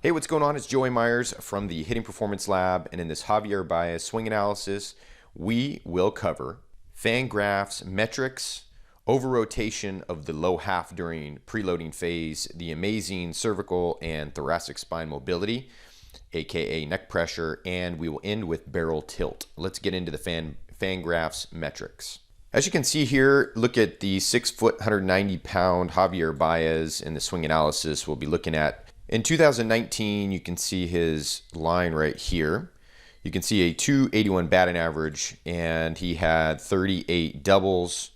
Hey, what's going on? It's Joey Myers from the Hitting Performance Lab, and in this Javier Baez swing analysis, we will cover FanGraphs metrics, over rotation of the low half during preloading phase, the amazing cervical and thoracic spine mobility, aka neck pressure, and we will end with barrel tilt. Let's get into the FanGraphs metrics. As you can see here, look at the 6 foot, 190 pound Javier Baez in the swing analysis. We'll be looking at in 2019, you can see his line right here. You can see a 281 batting average, and he had 38 doubles,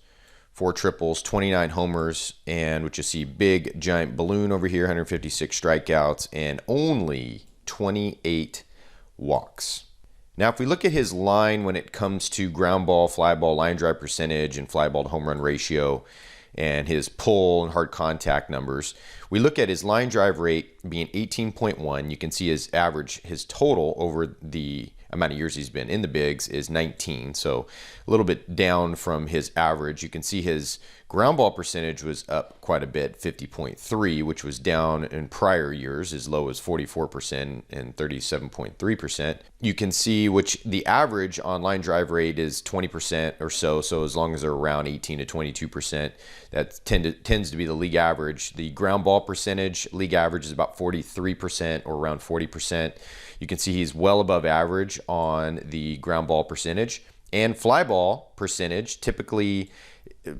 4 triples, 29 homers, and what you see, big giant balloon over here, 156 strikeouts, and only 28 walks. Now, if we look at his line when it comes to ground ball, fly ball, line drive percentage, and fly ball to home run ratio, and his pull and hard contact numbers, we look at his line drive rate being 18.1. You can see his average, his total over the amount of years he's been in the bigs is 19. So a little bit down from his average. You can see his ground ball percentage was up quite a bit, 50.3, which was down in prior years, as low as 44% and 37.3%. You can see which the average on line drive rate is 20% or so. So as long as they're around 18 to 22%, that tends to be the league average. The ground ball percentage, league average is about 43% or around 40%. You can see he's well above average on the ground ball percentage, and fly ball percentage typically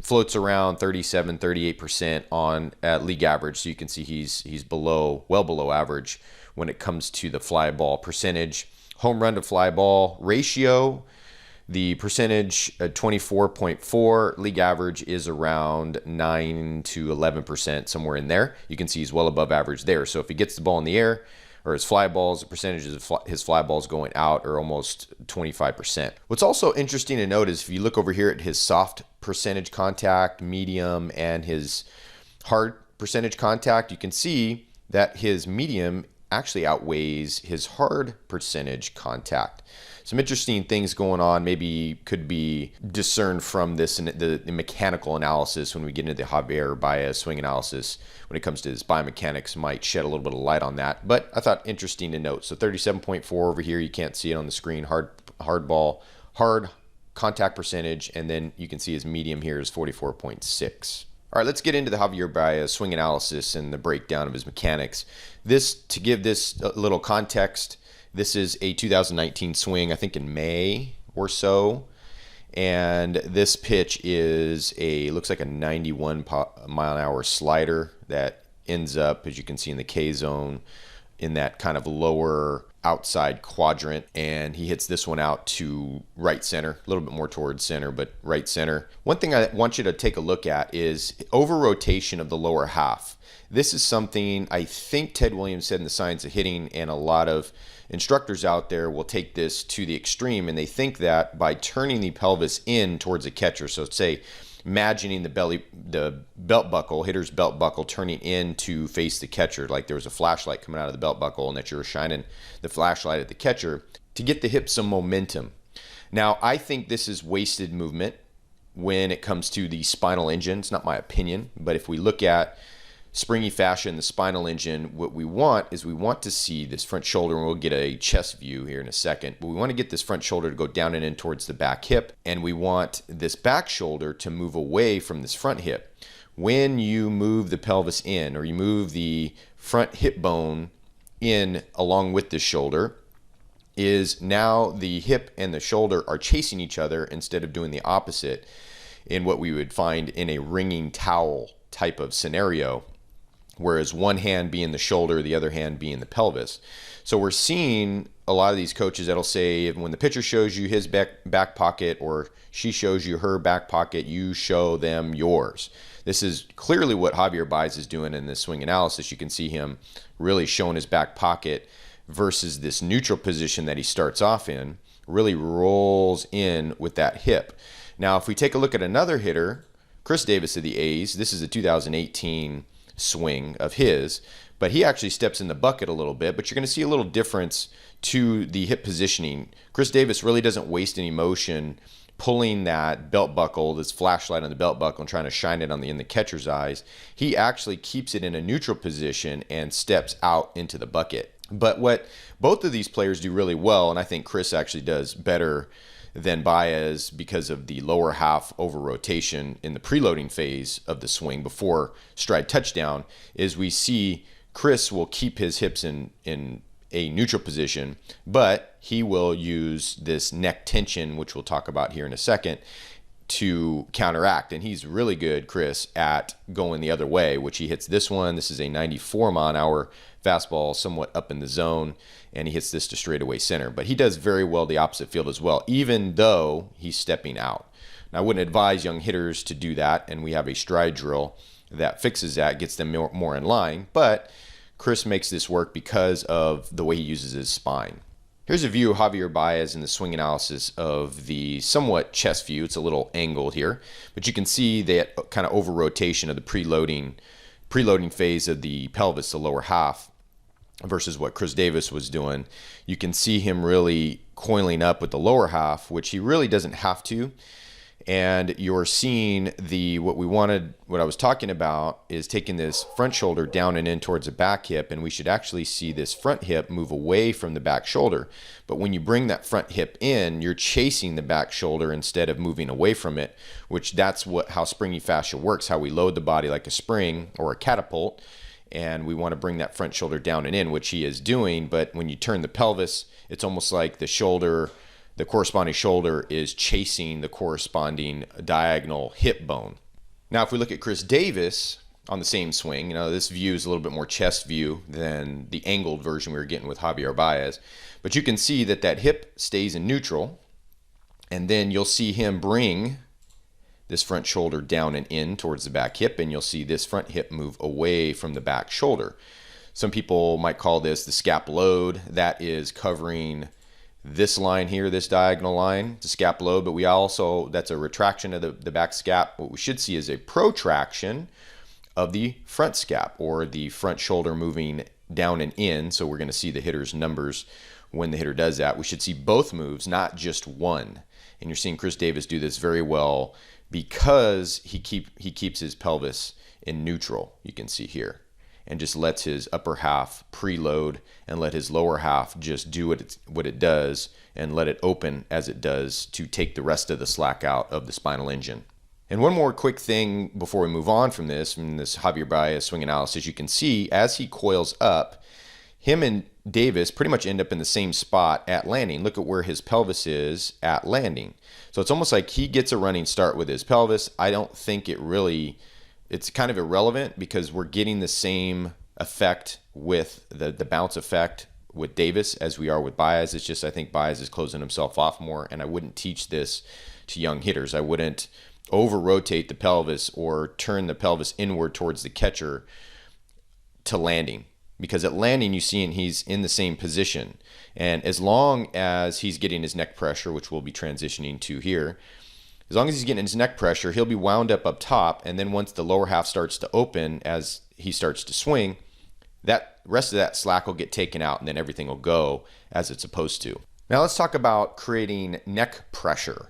floats around 37, 38% on at league average. So you can see he's below, well below average when it comes to the fly ball percentage. Home run to fly ball ratio, the percentage at 24.4, league average is around 9 to 11%, somewhere in there. You can see he's well above average there. So if he gets the ball in the air, or his fly balls, the percentages of his fly balls going out are almost 25%. What's also interesting to note is if you look over here at his soft percentage contact, medium, and his hard percentage contact, you can see that his medium actually outweighs his hard percentage contact. Some interesting things going on maybe could be discerned from this in the mechanical analysis when we get into the Javier Baez swing analysis. When it comes to his biomechanics, might shed a little bit of light on that, but I thought interesting to note. So 37.4 over here, you can't see it on the screen, hard ball, hard contact percentage, and then you can see his medium here is 44.6. All right, let's get into the Javier Baez swing analysis and the breakdown of his mechanics. To give this a little context, this is a 2019 swing, I think in May or so. And this pitch is looks like a 91 mile an hour slider that ends up, as you can see in the K zone, in that kind of lower outside quadrant, and he hits this one out to right center, a little bit more towards center, but right center. One thing I want you to take a look at is over rotation of the lower half. This is something I think Ted Williams said in The Science of Hitting, and a lot of instructors out there will take this to the extreme, and they think that by turning the pelvis in towards the catcher, so say imagining the belt buckle, hitter's belt buckle turning in to face the catcher, like there was a flashlight coming out of the belt buckle and that you were shining the flashlight at the catcher to get the hip some momentum. Now, I think this is wasted movement when it comes to the spinal engine. It's not my opinion, but if we look at springy fascia in the spinal engine, what we want is we want to see this front shoulder, and we'll get a chest view here in a second, but we want to get this front shoulder to go down and in towards the back hip, and we want this back shoulder to move away from this front hip. When you move the pelvis in, or you move the front hip bone in along with the shoulder, is now the hip and the shoulder are chasing each other instead of doing the opposite in what we would find in a ringing towel type of scenario, whereas one hand being the shoulder, the other hand being the pelvis. So we're seeing a lot of these coaches that'll say when the pitcher shows you his back pocket, or she shows you her back pocket, you show them yours. This is clearly what Javier Baez is doing in this swing analysis. You can see him really showing his back pocket versus this neutral position that he starts off in, really rolls in with that hip. Now, if we take a look at another hitter, Chris Davis of the A's, this is a 2018 swing of his, but he actually steps in the bucket a little bit, but you're going to see a little difference to the hip positioning. Chris Davis really doesn't waste any motion pulling that belt buckle, this flashlight on the belt buckle, and trying to shine it in the catcher's eyes. He actually keeps it in a neutral position and steps out into the bucket. But what both of these players do really well, and I think Chris actually does better than Baez because of the lower half over rotation in the preloading phase of the swing before stride touchdown, is we see Chris will keep his hips in a neutral position, but he will use this neck tension, which we'll talk about here in a second, to counteract. And he's really good, Chris, at going the other way, which he hits this one. This is a 94 mile an hour fastball, somewhat up in the zone, and he hits this to straightaway center. But he does very well the opposite field as well, even though he's stepping out. Now, I wouldn't advise young hitters to do that, and we have a stride drill that fixes that, gets them more in line. But Chris makes this work because of the way he uses his spine. Here's a view of Javier Baez in the swing analysis of the somewhat chest view. It's a little angled here, but you can see that kind of over rotation of the preloading phase of the pelvis, the lower half, versus what Chris Davis was doing. You can see him really coiling up with the lower half, which he really doesn't have to. And you're seeing what I was talking about is taking this front shoulder down and in towards the back hip, and we should actually see this front hip move away from the back shoulder. But when you bring that front hip in, you're chasing the back shoulder instead of moving away from it, which that's how springy fascia works, how we load the body like a spring or a catapult. And we want to bring that front shoulder down and in, which he is doing. But when you turn the pelvis, it's almost like the corresponding shoulder is chasing the corresponding diagonal hip bone. Now, if we look at Chris Davis on the same swing, this view is a little bit more chest view than the angled version we were getting with Javier Baez. But you can see that hip stays in neutral, and then you'll see him bring this front shoulder down and in towards the back hip, and you'll see this front hip move away from the back shoulder. Some people might call this the scap load. That is covering this line here, this diagonal line, the scap load, but that's a retraction of the back scap. What we should see is a protraction of the front scap, or the front shoulder moving down and in. So we're going to see the hitter's numbers when the hitter does that. We should see both moves, not just one. And you're seeing Chris Davis do this very well because he keeps his pelvis in neutral, you can see here, and just lets his upper half preload and let his lower half just do what it does and let it open as it does to take the rest of the slack out of the spinal engine. And one more quick thing before we move on from this Javier Baez swing analysis, you can see as he coils up, him and Davis pretty much end up in the same spot at landing. Look at where his pelvis is at landing. So it's almost like he gets a running start with his pelvis. I don't think it's kind of irrelevant because we're getting the same effect with the bounce effect with Davis as we are with Baez. It's just I think Baez is closing himself off more, and I wouldn't teach this to young hitters. I wouldn't over-rotate the pelvis or turn the pelvis inward towards the catcher to landing, because at landing you see he's in the same position. And as long as he's getting his neck pressure, which we'll be transitioning to here, as long as he's getting his neck pressure, he'll be wound up top, and then once the lower half starts to open as he starts to swing, that rest of that slack will get taken out, and then everything will go as it's supposed to. Now let's talk about creating neck pressure.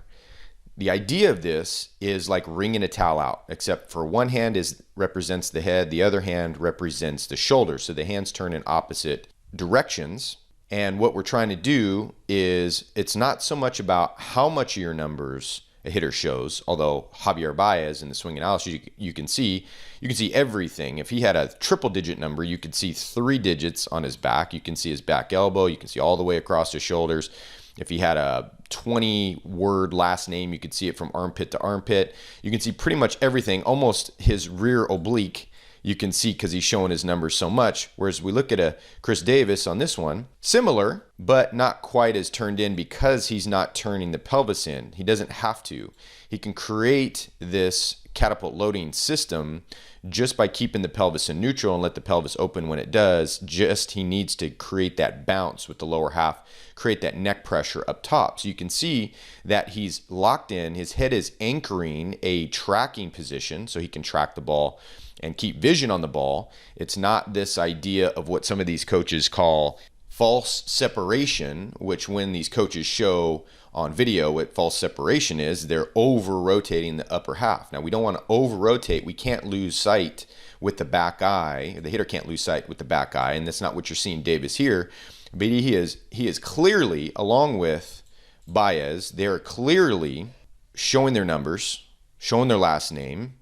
The idea of this is like wringing a towel out, except for one hand represents the head, the other hand represents the shoulder. So the hands turn in opposite directions. And what we're trying to do is, it's not so much about how much of your numbers a hitter shows, although Javier Baez in the swing analysis, you can see everything. If he had a triple digit number, you could see 3 digits on his back. You can see his back elbow. You can see all the way across his shoulders. If he had a 20-word last name, you could see it from armpit to armpit. You can see pretty much everything, almost his rear oblique, you can see because he's showing his numbers so much. Whereas we look at a Chris Davis on this one, similar, but not quite as turned in because he's not turning the pelvis in. He doesn't have to. He can create this catapult loading system just by keeping the pelvis in neutral and let the pelvis open when it does. Just he needs to create that bounce with the lower half, create that neck pressure up top. So you can see that he's locked in. His head is anchoring a tracking position so he can track the ball and keep vision on the ball. It's not this idea of what some of these coaches call false separation, which when these coaches show on video what false separation is, they're over rotating the upper half. Now we don't want to over rotate. We can't lose sight with the back eye. The hitter can't lose sight with the back eye, and that's not what you're seeing Davis here. But he is clearly, along with Baez, they're clearly showing their numbers, showing their last name.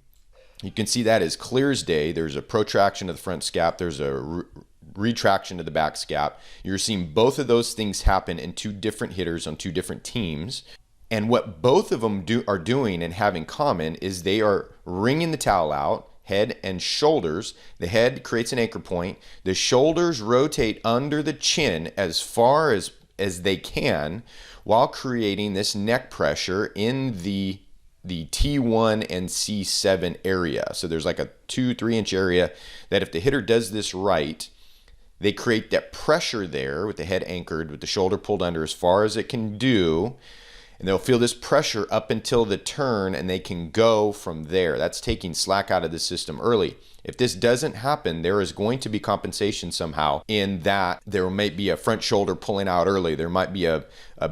You can see that as clear as day. There's a protraction of the front scap. There's a retraction to the back scap. You're seeing both of those things happen in two different hitters on two different teams. And what both of them are doing and have in common is they are wringing the towel out, head and shoulders. The head creates an anchor point. The shoulders rotate under the chin as far as they can while creating this neck pressure in the T1 and C7 area. So there's like a 2-3 inch area that if the hitter does this right, they create that pressure there with the head anchored, with the shoulder pulled under as far as it can do. And they'll feel this pressure up until the turn, and they can go from there. That's taking slack out of the system early. If this doesn't happen, there is going to be compensation somehow in that there might be a front shoulder pulling out early. There might be a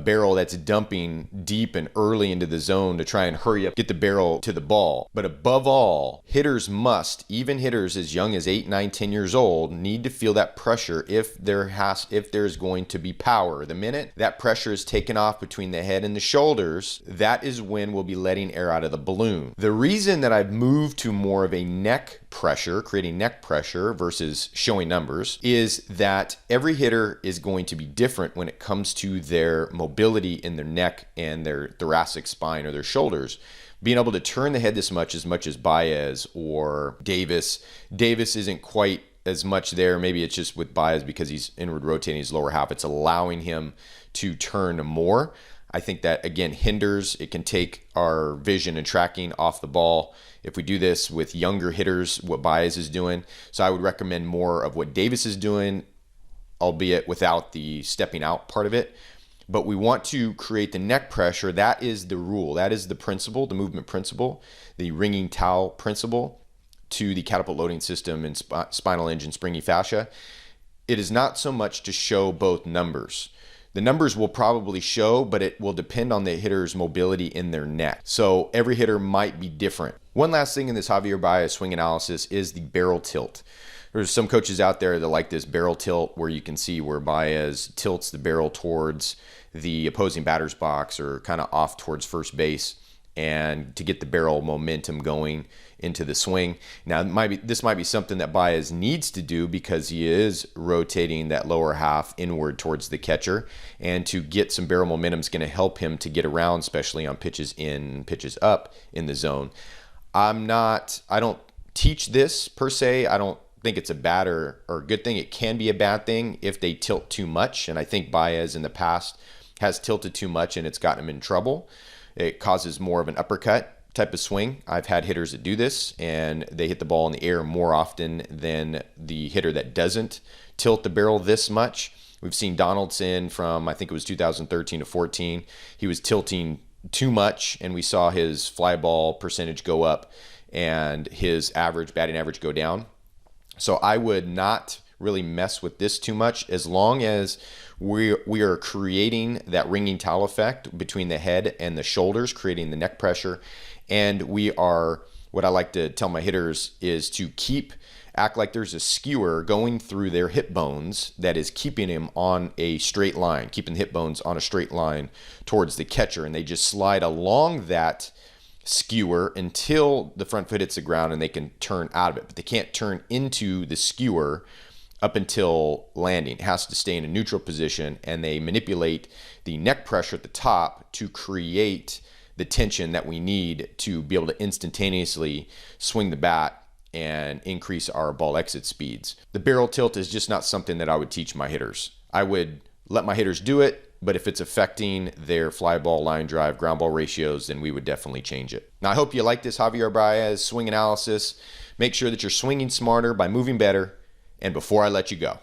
barrel that's dumping deep and early into the zone to try and hurry up, get the barrel to the ball. But above all, hitters must, even hitters as young as 8, 9, 10 years old, need to feel that pressure if there's going to be power. The minute that pressure is taken off between the head and the shoulders, that is when we'll be letting air out of the balloon. The reason that I've moved to more of a neck pressure, creating neck pressure versus showing numbers, is that every hitter is going to be different when it comes to their mobility in their neck and their thoracic spine or their shoulders. Being able to turn the head this much as Baez or Davis. Davis isn't quite as much there. Maybe it's just with Baez because he's inward rotating his lower half. It's allowing him to turn more. I think that, again, hinders. It can take our vision and tracking off the ball if we do this with younger hitters, what Baez is doing. So I would recommend more of what Davis is doing, albeit without the stepping out part of it. But we want to create the neck pressure. That is the rule. That is the principle, the movement principle, the wringing towel principle to the catapult loading system and spinal engine springy fascia. It is not so much to show both numbers. The numbers will probably show, but it will depend on the hitter's mobility in their neck. So every hitter might be different. One last thing in this Javier Baez swing analysis is the barrel tilt. There's some coaches out there that like this barrel tilt where you can see where Baez tilts the barrel towards the opposing batter's box or kind of off towards first base, and to get the barrel momentum going into the swing. Now, this might be something that Baez needs to do because he is rotating that lower half inward towards the catcher, and to get some barrel momentum is going to help him to get around, especially on pitches in, pitches up in the zone. I don't teach this per se. I don't think it's a bad or good thing. It can be a bad thing if they tilt too much, and I think Baez in the past has tilted too much and it's gotten him in trouble. It causes more of an uppercut type of swing. I've had hitters that do this and they hit the ball in the air more often than the hitter that doesn't tilt the barrel this much. We've seen Donaldson from, I think it was 2013 to 14. He was tilting too much and we saw his fly ball percentage go up and his batting average go down. So I would not really mess with this too much as long as we are creating that ringing towel effect between the head and the shoulders, creating the neck pressure. And we are, what I like to tell my hitters is to act like there's a skewer going through their hip bones that is keeping him on a straight line, keeping the hip bones on a straight line towards the catcher. And they just slide along that skewer until the front foot hits the ground and they can turn out of it. But they can't turn into the skewer up until landing. It has to stay in a neutral position, and they manipulate the neck pressure at the top to create the tension that we need to be able to instantaneously swing the bat and increase our ball exit speeds. The barrel tilt is just not something that I would teach my hitters. I would let my hitters do it, but if it's affecting their fly ball, line drive, ground ball ratios, then we would definitely change it. Now, I hope you like this Javier Baez swing analysis. Make sure that you're swinging smarter by moving better. And before I let you go,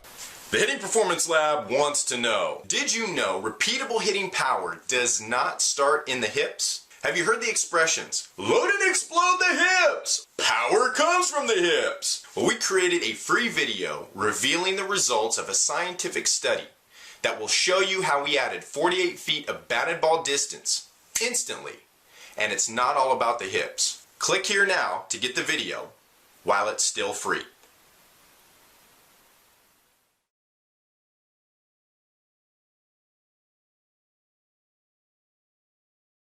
the Hitting Performance Lab wants to know, did you know repeatable hitting power does not start in the hips? Have you heard the expressions, load and explode the hips? Power comes from the hips. Well, we created a free video revealing the results of a scientific study that will show you how we added 48 feet of batted ball distance instantly. And it's not all about the hips. Click here now to get the video while it's still free.